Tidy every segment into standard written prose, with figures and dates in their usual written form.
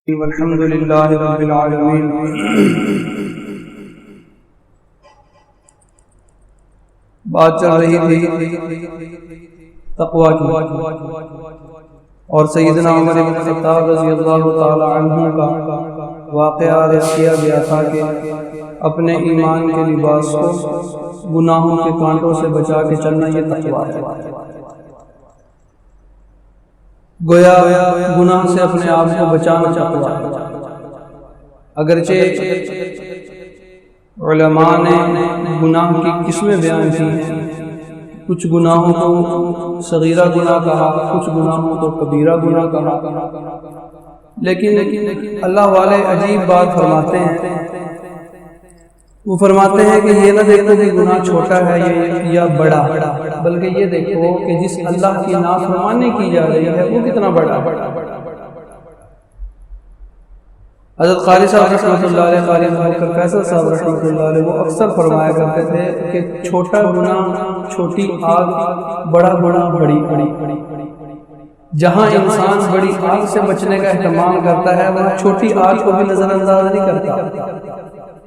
والحمد للہ رب العالمین۔ بات چل رہی تھی تقویٰ کی، اور سیدنا عمر بن خطاب رضی اللہ تعالی عنہ کا واقعہ عرض کیا گیا تھا کہ اپنے ایمان کے لباس کو گناہوں کے کانٹوں سے بچا کے چلنا یہ تقویٰ ہے۔ گویا گناہ سے اپنے آپ کو بچانا تقویٰ ہے۔ اگرچہ علماء نے گناہ کی قسمیں بیان کی ہیں، کچھ گناہوں کو صغیرہ گناہ کہا، کچھ گناہوں کو کبیرہ گناہ کہا، لیکن اللہ والے عجیب بات فرماتے ہیں۔ وہ فرماتے ہیں کہ یہ نہ دیکھو کہ گناہ چھوٹا ہے یا بڑا، بلکہ یہ دیکھو کہ جس اللہ کی نافرمانی کی جا رہی ہے وہ کتنا بڑا ہے۔ حضرت قاری صاحب رحمۃ اللہ علیہ، قاری ابوبکر فیصل صاحب رحمۃ اللہ علیہ، وہ اکثر فرمایا کرتے تھے کہ چھوٹا گناہ چھوٹی آگ، بڑا گناہ بڑی بڑی۔ جہاں انسان بڑی آگ سے بچنے کا اہتمام کرتا ہے وہاں چھوٹی آگ کو بھی نظر انداز نہیں کرتا،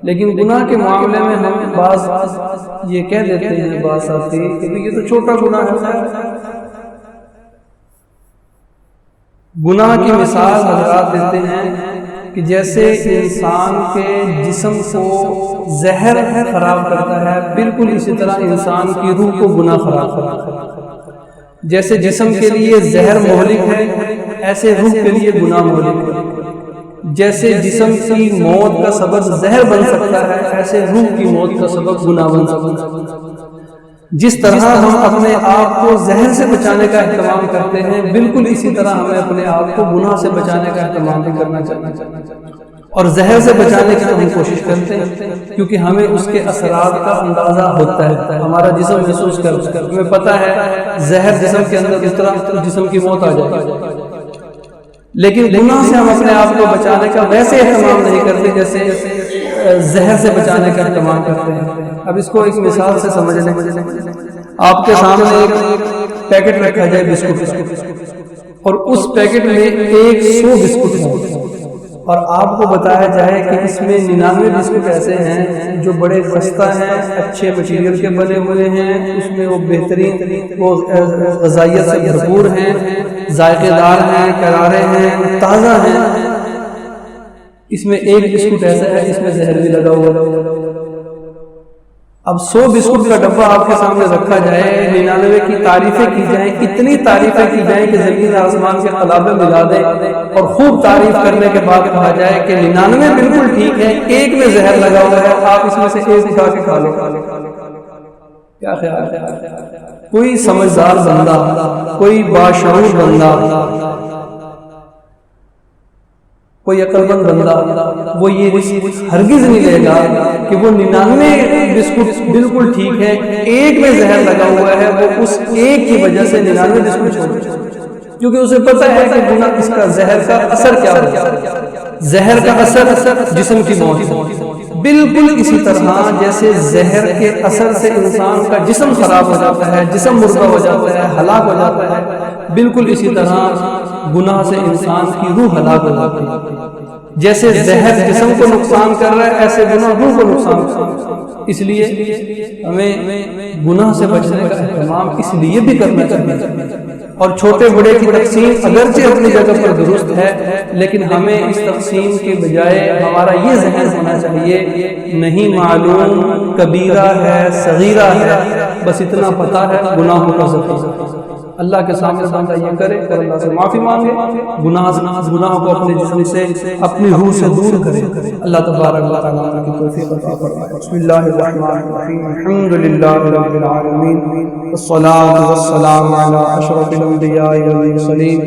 لیکن گناہ کے معاملے میں ہم بعض یہ کہہ دیتے ہیں بات آتی کہ یہ تو چھوٹا گناہ ہے۔ گناہ کی مثال حضرات دیتے ہیں کہ جیسے انسان کے جسم کو زہر خراب کرتا ہے، بالکل اسی طرح انسان کی روح کو گناہ خراب کرتا ہے۔ جیسے جسم کے لیے زہر مہلک ہے، ایسے روح کے لیے گناہ مہلک ہے۔ جیسے جسم کی موت کا سبب زہر بن سکتا ہے، ایسے روح کی موت کا سبب گناہ بن سکتا ہے۔ جس طرح ہم اپنے آپ کو زہر سے بچانے کا اہتمام کرتے ہیں، بالکل اسی طرح ہمیں اپنے آپ کو گناہ سے بچانے کا اہتمام بھی کرنا چاہیے، اور زہر سے بچانے کی ہم کوشش کرتے ہیں، کیونکہ ہمیں اس کے اثرات کا اندازہ ہوتا ہے، ہمارا جسم محسوس کرتا ہے، ہمیں پتہ ہے زہر جسم کے اندر اس طرح جسم کی موت آ جائے گی۔ لیکن گناہ سے ہم اپنے آپ کو بچانے کا ویسے اہتمام نہیں کرتے جیسے زہر سے بچانے کا اہتمام کرتے ہیں۔ اب اس کو ایک مثال سے سمجھ لیں۔ آپ کے سامنے ایک پیکٹ رکھا جائے بسکٹ، اور اس پیکٹ میں 100 بسکٹ ہیں، اور آپ کو بتایا جائے کہ اس میں 99 بسکٹ ایسے ہیں جو بڑے خستہ ہیں، اچھے مٹیریل کے بنے ہوئے ہیں، اس میں وہ بہترین وہ غذائیت سے بھرپور ہیں، ذائقے دار ہیں، کرارے ہیں، تازہ ہیں۔ اس میں ایک بسکٹ ایسا ہے جس میں زہر بھی لگا ہوا۔ اب 100 بسکٹ کا ڈبہ آپ کے سامنے رکھا جائے، 99 کی تعریفیں کی جائیں، اتنی تعریفیں کی جائیں کہ زمین آسمان کے قلابے ملا دیں، اور خوب تعریف کرنے کے بعد کہا جائے کہ 99 بالکل ٹھیک ہے، ایک میں زہر لگا ہوا ہے، آپ اس میں سے ایک اٹھا کے کھا لو۔ کیا خیال ہے؟ کوئی سمجھدار بندہ، کوئی باشعور بندہ، کوئی عقل مند بندہ وہ یہ ہرگز نہیں لے گا کہ وہ 99 بسکٹ بالکل ٹھیک ہے، ایک میں زہر لگا ہوا ہے، وہ اس ایک کی وجہ سے 99 بسکٹ چھوڑ دے، کیونکہ اسے پتہ ہے کہ گناہ اس کا زہر کا اثر کیا ہے۔ زہر کا اثر جسم کی موت۔ بالکل اسی طرح جیسے زہر کے اثر سے انسان کا جسم خراب ہو جاتا ہے، جسم مردہ ہو جاتا ہے، ہلاک ہو جاتا ہے، بالکل اسی طرح گناہ سے انسان کی روح ہلاک ہو جاتی ہے۔ جیسے زہر جسم کو نقصان کر رہا ہے، ایسے گناہ روح کو نقصان کر رہا ہے۔ اس لیے ہمیں گناہ سے بچنے کا اہتمام اس لیے بھی کرنا چاہیے، اور چھوٹے بڑے کی تقسیم اگرچہ اپنی جگہ پر درست ہے، لیکن ہمیں اس تقسیم کے بجائے ہمارا یہ ذہن ہونا چاہیے نہیں معلوم کبیرہ ہے صغیرہ ہے، بس اتنا پتہ ہے گناہوں کا ذکر۔ اللہ کے سامنے بندہ یہ کرے اور اللہ سے معافی مانگے، گناہ کو اپنے جسم سے، اپنی روح سے دور کرے۔ اللہ تبارک و تعالیٰ کی توفیق عطا فرمائے۔ بسم اللہ الرحمن الرحیم، الحمد للہ رب العالمین، والصلاة والسلام علی اشرف الانبیاء والمرسلین۔